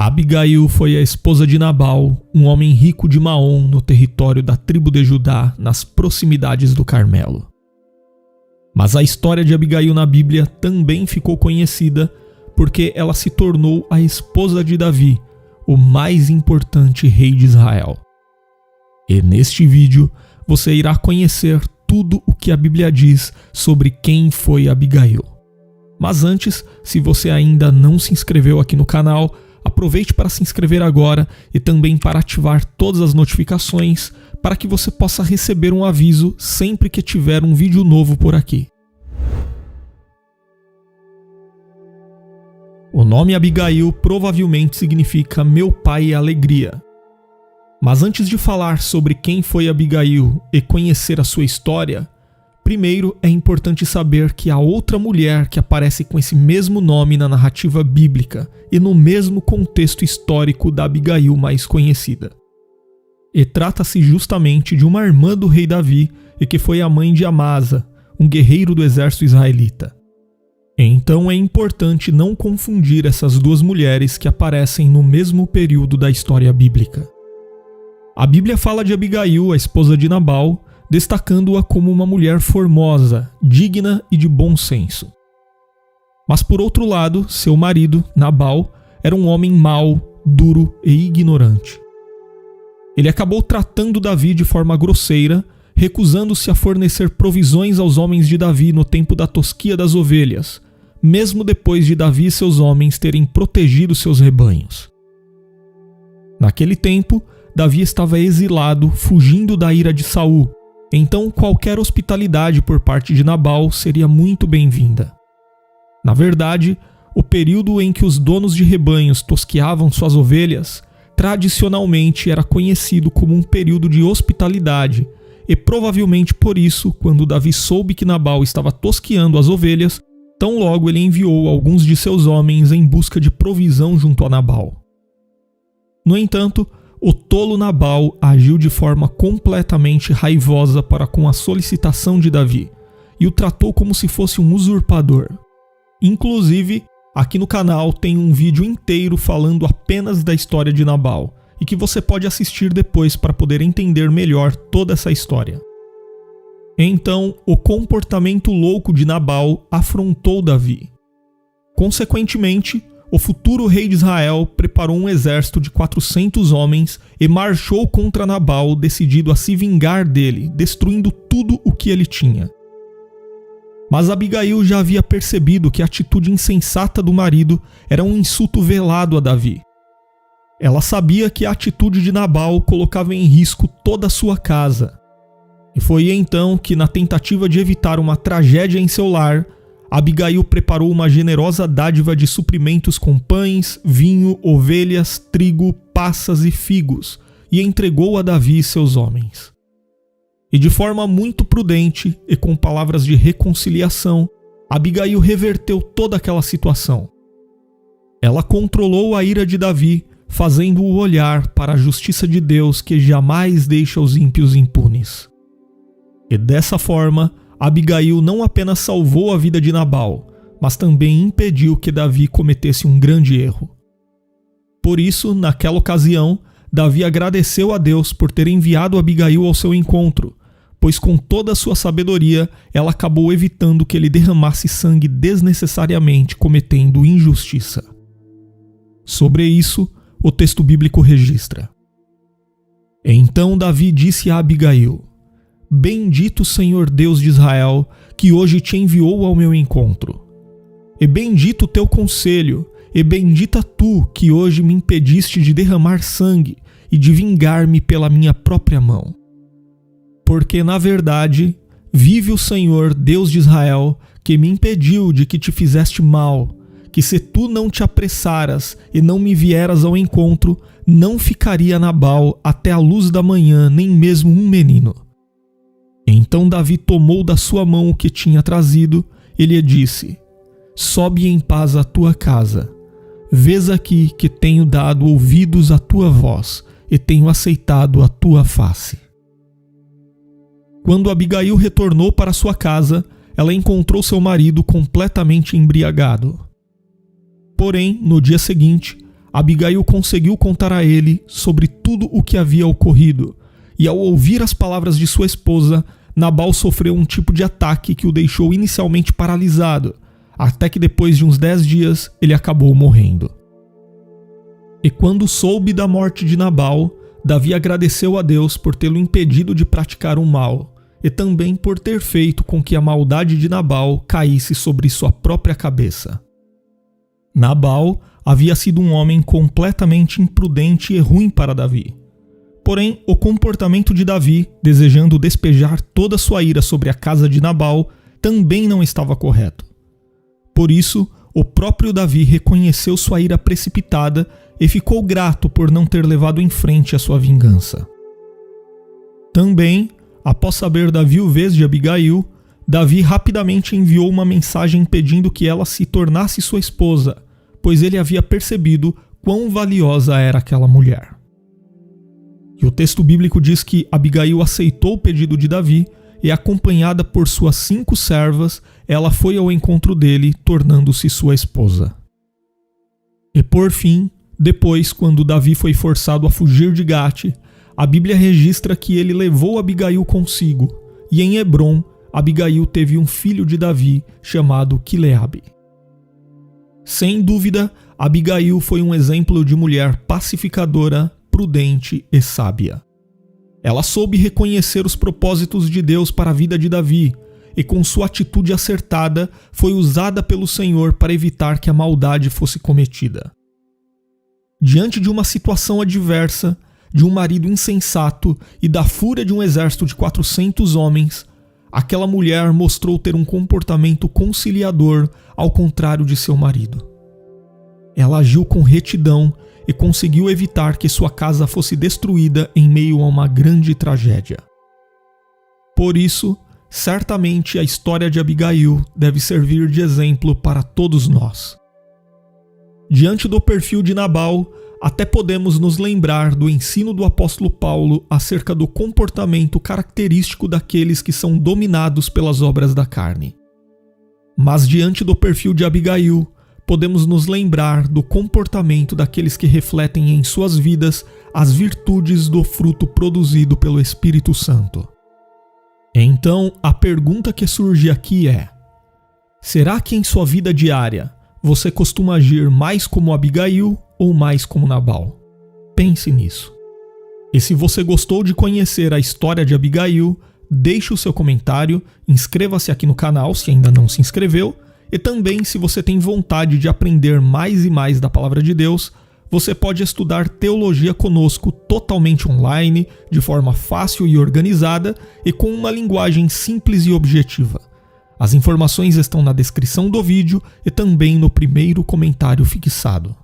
Abigail foi a esposa de Nabal, um homem rico de Maom, no território da tribo de Judá, nas proximidades do Carmelo. Mas a história de Abigail na Bíblia também ficou conhecida porque ela se tornou a esposa de Davi, o mais importante rei de Israel. E neste vídeo você irá conhecer tudo o que a Bíblia diz sobre quem foi Abigail. Mas antes, se você ainda não se inscreveu aqui no canal, aproveite para se inscrever agora e também para ativar todas as notificações para que você possa receber um aviso sempre que tiver um vídeo novo por aqui. O nome Abigail provavelmente significa meu pai é alegria. Mas antes de falar sobre quem foi Abigail e conhecer a sua história, primeiro é importante saber que há outra mulher que aparece com esse mesmo nome na narrativa bíblica e no mesmo contexto histórico da Abigail mais conhecida. E trata-se justamente de uma irmã do rei Davi e que foi a mãe de Amasa, um guerreiro do exército israelita. Então é importante não confundir essas duas mulheres que aparecem no mesmo período da história bíblica. A Bíblia fala de Abigail, a esposa de Nabal, destacando-a como uma mulher formosa, digna e de bom senso. Mas por outro lado, seu marido, Nabal, era um homem mau, duro e ignorante. Ele acabou tratando Davi de forma grosseira, recusando-se a fornecer provisões aos homens de Davi no tempo da tosquia das ovelhas, mesmo depois de Davi e seus homens terem protegido seus rebanhos. Naquele tempo, Davi estava exilado, fugindo da ira de Saul, então qualquer hospitalidade por parte de Nabal seria muito bem-vinda. Na verdade, o período em que os donos de rebanhos tosqueavam suas ovelhas, tradicionalmente era conhecido como um período de hospitalidade, e provavelmente por isso, quando Davi soube que Nabal estava tosqueando as ovelhas, tão logo ele enviou alguns de seus homens em busca de provisão junto a Nabal. No entanto, o tolo Nabal agiu de forma completamente raivosa para com a solicitação de Davi e o tratou como se fosse um usurpador. Inclusive, aqui no canal tem um vídeo inteiro falando apenas da história de Nabal e que você pode assistir depois para poder entender melhor toda essa história. Então, o comportamento louco de Nabal afrontou Davi. Consequentemente, o futuro rei de Israel preparou um exército de 400 homens e marchou contra Nabal, decidido a se vingar dele, destruindo tudo o que ele tinha. Mas Abigail já havia percebido que a atitude insensata do marido era um insulto velado a Davi. Ela sabia que a atitude de Nabal colocava em risco toda a sua casa. E foi então que, na tentativa de evitar uma tragédia em seu lar, Abigail preparou uma generosa dádiva de suprimentos com pães, vinho, ovelhas, trigo, passas e figos, e entregou a Davi e seus homens. E de forma muito prudente e com palavras de reconciliação, Abigail reverteu toda aquela situação. Ela controlou a ira de Davi, fazendo-o olhar para a justiça de Deus que jamais deixa os ímpios impunes. E dessa forma, Abigail não apenas salvou a vida de Nabal, mas também impediu que Davi cometesse um grande erro. Por isso, naquela ocasião, Davi agradeceu a Deus por ter enviado Abigail ao seu encontro, pois com toda a sua sabedoria, ela acabou evitando que ele derramasse sangue desnecessariamente, cometendo injustiça. Sobre isso, o texto bíblico registra: Então Davi disse a Abigail: Bendito o Senhor Deus de Israel, que hoje te enviou ao meu encontro. E bendito o teu conselho, e bendita tu, que hoje me impediste de derramar sangue e de vingar-me pela minha própria mão. Porque, na verdade, vive o Senhor Deus de Israel, que me impediu de que te fizeste mal, que se tu não te apressaras e não me vieras ao encontro, não ficaria Nabal até a luz da manhã, nem mesmo um menino. Então Davi tomou da sua mão o que tinha trazido e lhe disse: Sobe em paz à tua casa. Vês aqui que tenho dado ouvidos à tua voz e tenho aceitado a tua face. Quando Abigail retornou para sua casa, ela encontrou seu marido completamente embriagado. Porém, no dia seguinte, Abigail conseguiu contar a ele sobre tudo o que havia ocorrido, e ao ouvir as palavras de sua esposa, Nabal sofreu um tipo de ataque que o deixou inicialmente paralisado, até que depois de uns 10 dias ele acabou morrendo. E quando soube da morte de Nabal, Davi agradeceu a Deus por tê-lo impedido de praticar o mal, e também por ter feito com que a maldade de Nabal caísse sobre sua própria cabeça. Nabal havia sido um homem completamente imprudente e ruim para Davi. Porém, o comportamento de Davi, desejando despejar toda sua ira sobre a casa de Nabal, também não estava correto. Por isso, o próprio Davi reconheceu sua ira precipitada e ficou grato por não ter levado em frente a sua vingança. Também, após saber da viuvez de Abigail, Davi rapidamente enviou uma mensagem pedindo que ela se tornasse sua esposa, pois ele havia percebido quão valiosa era aquela mulher. E o texto bíblico diz que Abigail aceitou o pedido de Davi e, acompanhada por suas 5 servas, ela foi ao encontro dele, tornando-se sua esposa. E por fim, depois, quando Davi foi forçado a fugir de Gate, a Bíblia registra que ele levou Abigail consigo, e em Hebrom, Abigail teve um filho de Davi chamado Quileabe. Sem dúvida, Abigail foi um exemplo de mulher pacificadora, prudente e sábia. Ela soube reconhecer os propósitos de Deus para a vida de Davi e, com sua atitude acertada, foi usada pelo Senhor para evitar que a maldade fosse cometida. Diante de uma situação adversa, de um marido insensato e da fúria de um exército de 400 homens, aquela mulher mostrou ter um comportamento conciliador ao contrário de seu marido. Ela agiu com retidão e conseguiu evitar que sua casa fosse destruída em meio a uma grande tragédia. Por isso, certamente a história de Abigail deve servir de exemplo para todos nós. Diante do perfil de Nabal, até podemos nos lembrar do ensino do apóstolo Paulo acerca do comportamento característico daqueles que são dominados pelas obras da carne. Mas diante do perfil de Abigail, podemos nos lembrar do comportamento daqueles que refletem em suas vidas as virtudes do fruto produzido pelo Espírito Santo. Então, a pergunta que surge aqui é: será que em sua vida diária você costuma agir mais como Abigail ou mais como Nabal? Pense nisso. E se você gostou de conhecer a história de Abigail, deixe o seu comentário, inscreva-se aqui no canal se ainda não se inscreveu, e também, se você tem vontade de aprender mais e mais da Palavra de Deus, você pode estudar teologia conosco totalmente online, de forma fácil e organizada e com uma linguagem simples e objetiva. As informações estão na descrição do vídeo e também no primeiro comentário fixado.